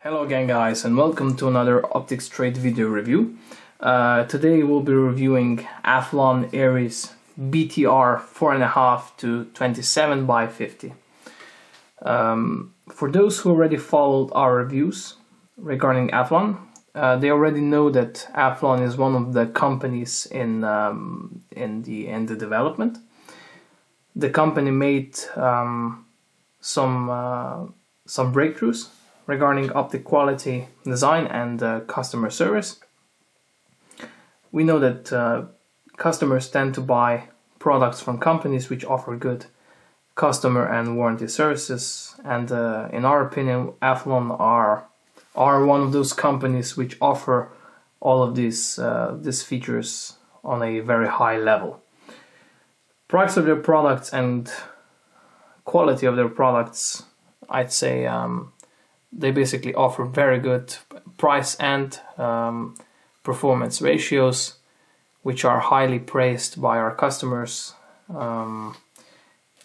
Hello again guys, and welcome to another optics trade video review. Today we'll be reviewing Athlon Aries BTR 4.5 to 27 by 50. For those who already followed our reviews regarding Athlon, they already know that Athlon is one of the companies in the development. The company made some breakthroughs regarding optic quality, design, and customer service. We know that customers tend to buy products from companies which offer good customer and warranty services, and in our opinion, Athlon are one of those companies which offer all of these features on a very high level. Price of their products and quality of their products, I'd say they basically offer very good price and performance ratios, which are highly praised by our customers. And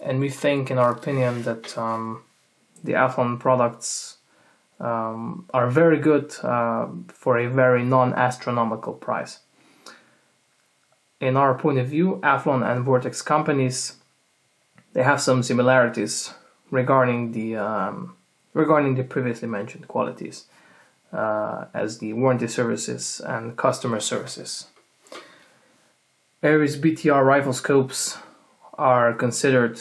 we think, in our opinion, that the Athlon products are very good for a very non-astronomical price. In our point of view, Athlon and Vortex companies, they have some similarities regarding the previously mentioned qualities, as the warranty services and customer services. Aries BTR rifle scopes are considered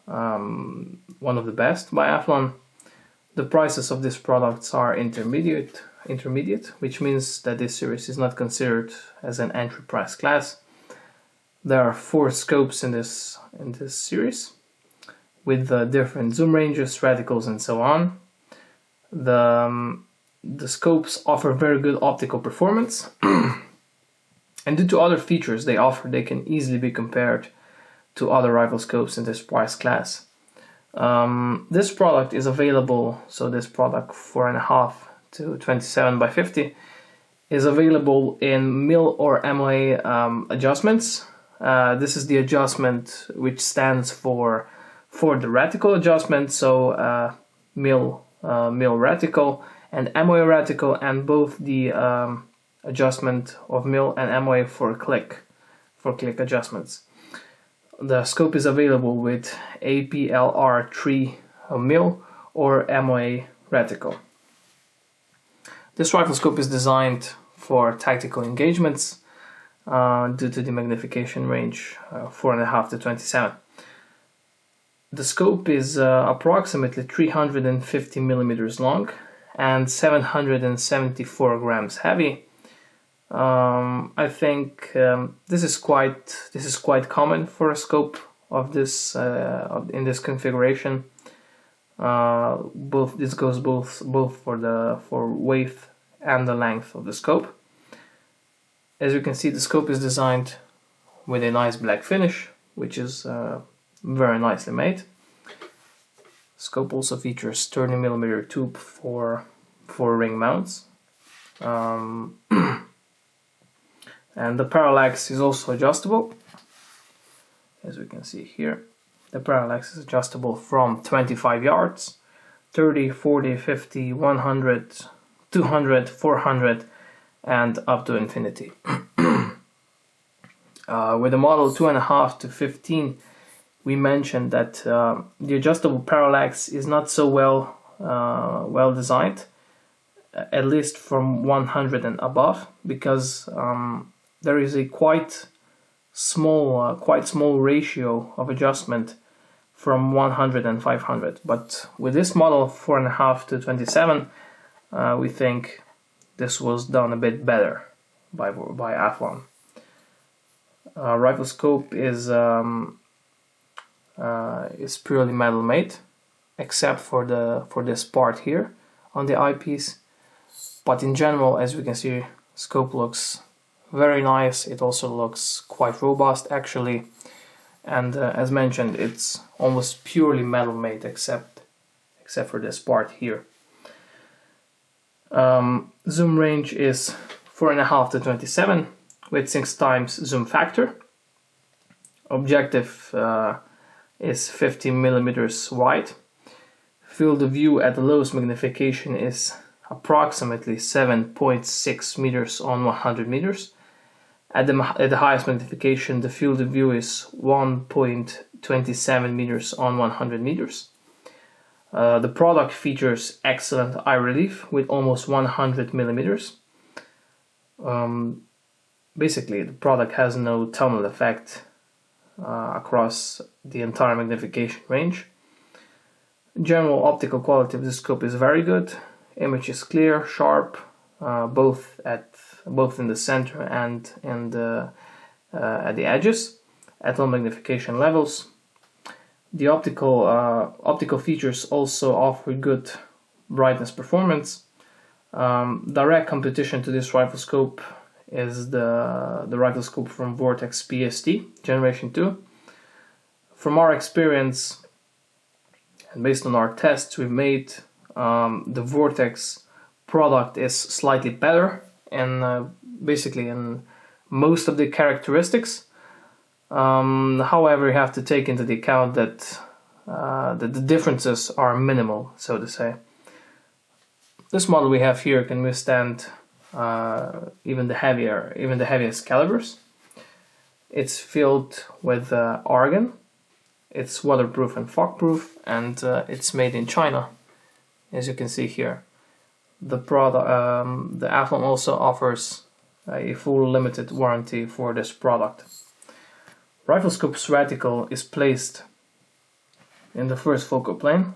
one of the best by Athlon. The prices of these products are intermediate, which means that this series is not considered as an entry price class. There are 4 scopes in this series, with different zoom ranges, reticles, and so on. The scopes offer very good optical performance, and due to other features they offer, they can easily be compared to other rifle scopes in this price class. This product is available, so this product 4.5 to 27 by 50 is available in mil or MOA adjustments. This is the adjustment which stands for the reticle adjustment, so mil reticle and MOA reticle, and both the adjustment of mil and MOA for click adjustments. The scope is available with APLR3 mil or MOA reticle. This rifle scope is designed for tactical engagements due to the magnification range 4.5 to 27. The scope is approximately 350 millimeters long and 774 grams heavy. I think this is quite common for a scope of this in this configuration. This goes both for width and the length of the scope. As you can see, the scope is designed with a nice black finish, which is very nicely made. Scope also features 30mm tube for ring mounts, and the parallax is also adjustable. As we can see here, the parallax is adjustable from 25 yards, 30, 40, 50, 100, 200, 400, and up to infinity. With the model 2.5 to 15, we mentioned that the adjustable parallax is not so well designed, at least from 100 and above, because there is a quite small ratio of adjustment from 100 and 500. But with this model 4.5 to 27, we think this was done a bit better by Athlon. Rifle scope is purely metal made, except for this part here on the eyepiece. But in general, as we can see, scope looks very nice. It also looks quite robust actually, and as mentioned, it's almost purely metal made except for this part here. Zoom range is 4.5 to 27 with 6 times zoom factor. Objective is 50 millimeters wide. Field of view at the lowest magnification is approximately 7.6 meters on 100 meters. At the highest magnification, the field of view is 1.27 meters on 100 meters. The product features excellent eye relief with almost 100 millimeters. Basically, the product has no tunnel effect across the entire magnification range. General optical quality of the scope is very good. Image is clear, sharp, both in the center and at the edges, at low magnification levels. The optical features also offer good brightness performance. Direct competition to this rifle scope is the rifle scope from Vortex PST Generation 2. From our experience and based on our tests we've made, the Vortex product is slightly better and basically in most of the characteristics. However, you have to take into the account that the differences are minimal, so to say. This model we have here can withstand even the heaviest calibers. It's filled with argon. It's waterproof and fog-proof, and it's made in China, as you can see here. The Athlon also offers a full limited warranty for this product. Rifle scope's reticle is placed in the first focal plane.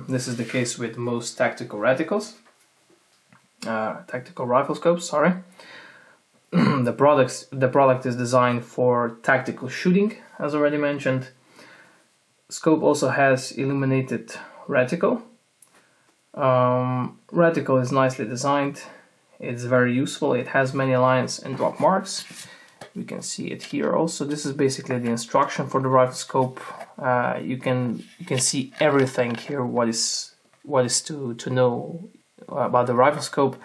This is the case with most tactical reticles. Tactical rifle scopes, sorry. The product is designed for tactical shooting, as already mentioned. Scope also has illuminated reticle. Reticle is nicely designed. It's very useful. It has many lines and drop marks. We can see it here also. This is basically the instruction for the rifle scope. You can see everything here. What is to know about the rifle scope,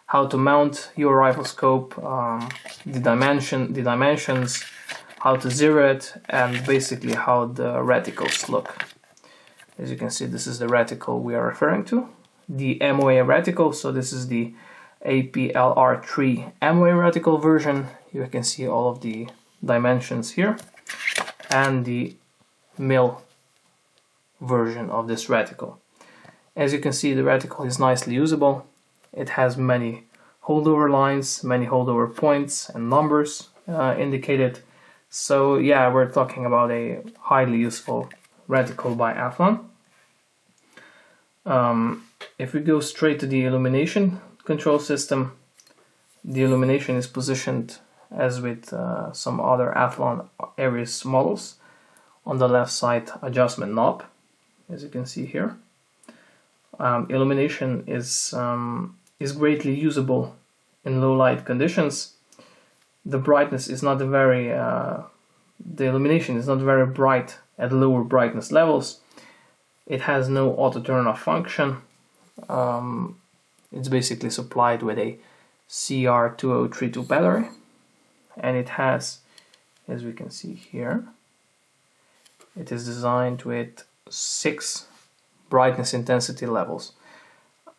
how to mount your rifle scope, the dimensions, how to zero it, and basically how the reticles look. As you can see, this is the reticle we are referring to, the MOA reticle. So this is the APLR3 MOA reticle version. You can see all of the dimensions here, and the mil version of this reticle. As you can see, the reticle is nicely usable. It has many holdover lines, many holdover points and numbers indicated. So yeah, we're talking about a highly useful reticle by Athlon. If we go straight to the illumination control system, the illumination is positioned as with some other Athlon Aries models on the left side adjustment knob, as you can see here. Illumination is greatly usable in low light conditions. The brightness is not very, the illumination is not very bright at lower brightness levels. It has no auto turn off function. It's basically supplied with a CR2032 battery, and it has, as we can see here, it is designed with 6 brightness intensity levels.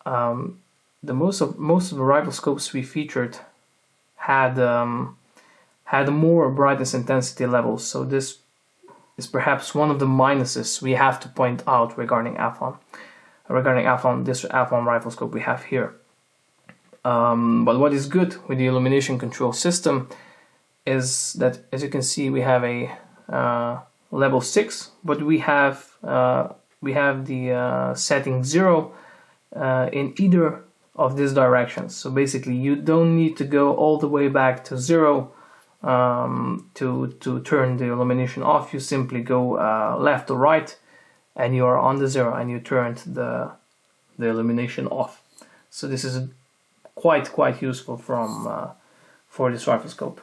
Most of the rifle scopes we featured had more brightness intensity levels, so this is perhaps one of the minuses we have to point out regarding Athlon. This Athlon rifle scope we have here. But what is good with the illumination control system is that, as you can see, we have a level 6, but we have the setting 0 in either of these directions. So basically, you don't need to go all the way back to 0 to turn the illumination off. You simply go left or right, and you are on the 0, and you turned the illumination off. So this is quite useful for this rifle scope.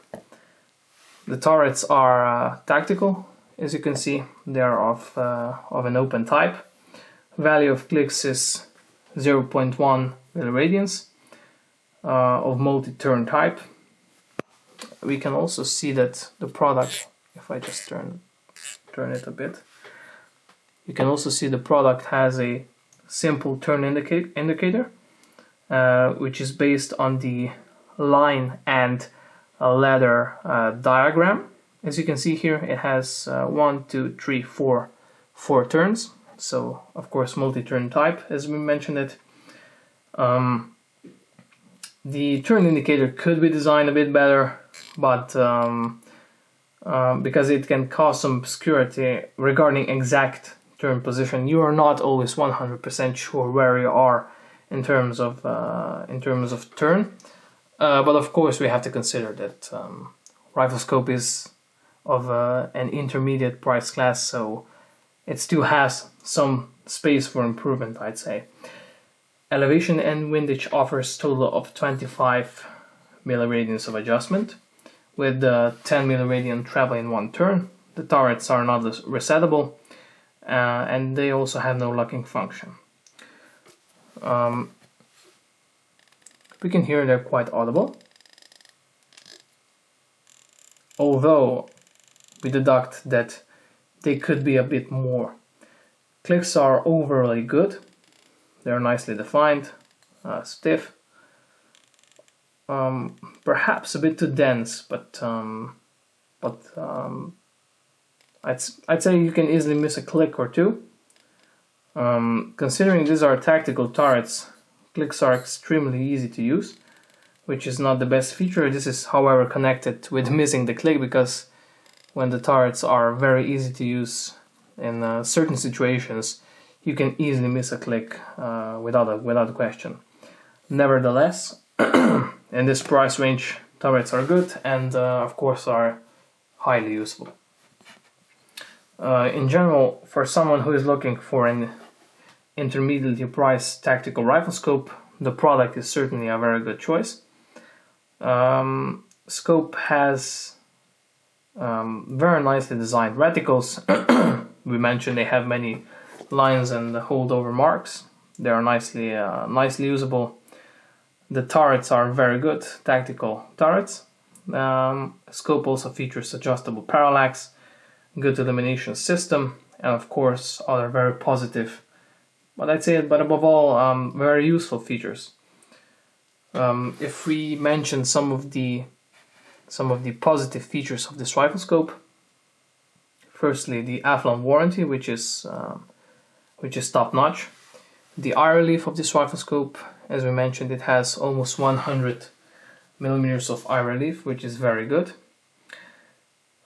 The turrets are tactical, as you can see. They are of an open type. Value of clicks is 0.1 milliradians of multi-turn type. We can also see that the product, if I just turn it a bit, you can also see the product has a simple turn indicator. which is based on the line and ladder diagram. As you can see here, it has 1, 2, 3, 4 turns. So of course multi-turn type, as we mentioned it. The turn indicator could be designed a bit better, but because it can cause some obscurity regarding exact turn position, you are not always 100% sure where you are in terms of turn. But of course we have to consider that rifle scope is of an intermediate price class, so it still has some space for improvement, I'd say. Elevation and windage offers total of 25 milliradians of adjustment, with 10 milliradian travel in one turn. The turrets are not resettable, and they also have no locking function. We can hear they're quite audible, although we deduct that they could be a bit more. Clicks are overly good. They're nicely defined, stiff, perhaps a bit too dense, but I'd say you can easily miss a click or two. Considering these are tactical turrets, clicks are extremely easy to use, which is not the best feature. This is, however, connected with missing the click, because when the turrets are very easy to use in certain situations, you can easily miss a click without a question. Nevertheless, in this price range, turrets are good and of course are highly useful. In general, for someone who is looking for an intermediately priced tactical rifle scope, the product is certainly a very good choice. Scope has very nicely designed reticles. We mentioned they have many lines and holdover marks. They are nicely usable. The turrets are very good tactical turrets. Scope also features adjustable parallax, good illumination system, and of course other very positive, but above all, very useful features. If we mention some of the positive features of this rifle scope, firstly the Athlon warranty, which is top notch. The eye relief of this rifle scope, as we mentioned, it has almost 100 millimeters of eye relief, which is very good.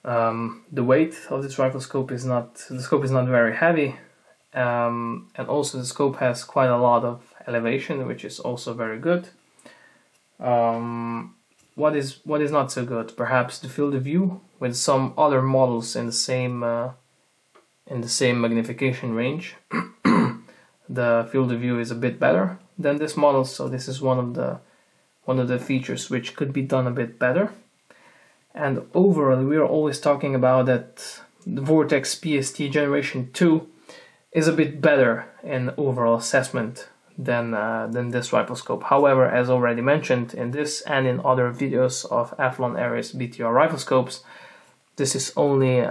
The weight of this rifle scope is not very heavy, and also the scope has quite a lot of elevation, which is also very good. What is not so good? Perhaps the field of view. With some other models in the same magnification range, the field of view is a bit better than this model, so this is one of the features which could be done a bit better. And overall, we are always talking about that the Vortex PST Generation 2 is a bit better in overall assessment than this rifle scope. However, as already mentioned in this and in other videos of Athlon Ares BTR rifle scopes, this is only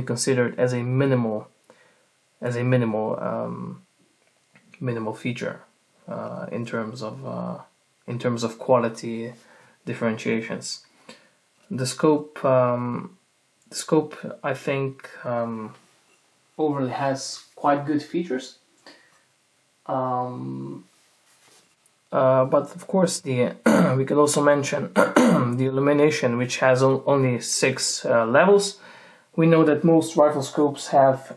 considered as a minimal feature in terms of quality differentiations. The scope I think overall has quite good features, but of course we can also mention the illumination, which has only 6 levels. We know that most rifle scopes have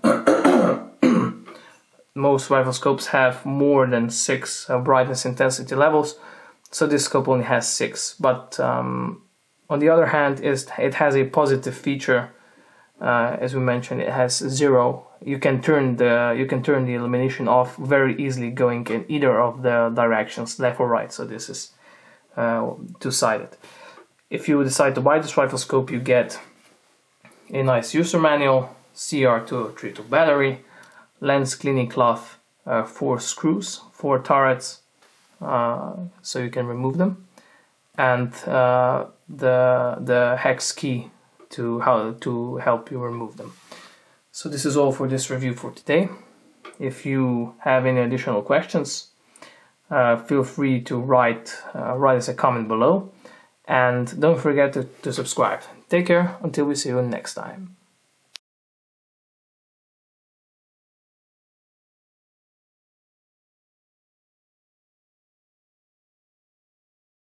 more than 6 brightness intensity levels, so this scope only has 6. But on the other hand, it has a positive feature. As we mentioned, it has 0. You can turn the illumination off very easily, going in either of the directions, left or right. So this is two-sided. If you decide to buy this rifle scope, you get a nice user manual, CR2032 battery, lens cleaning cloth, 4 screws, 4 turrets, so you can remove them, and the hex key to help you remove them. So this is all for this review for today. If you have any additional questions, feel free to write us a comment below, and don't forget to subscribe. Take care until we see you next time.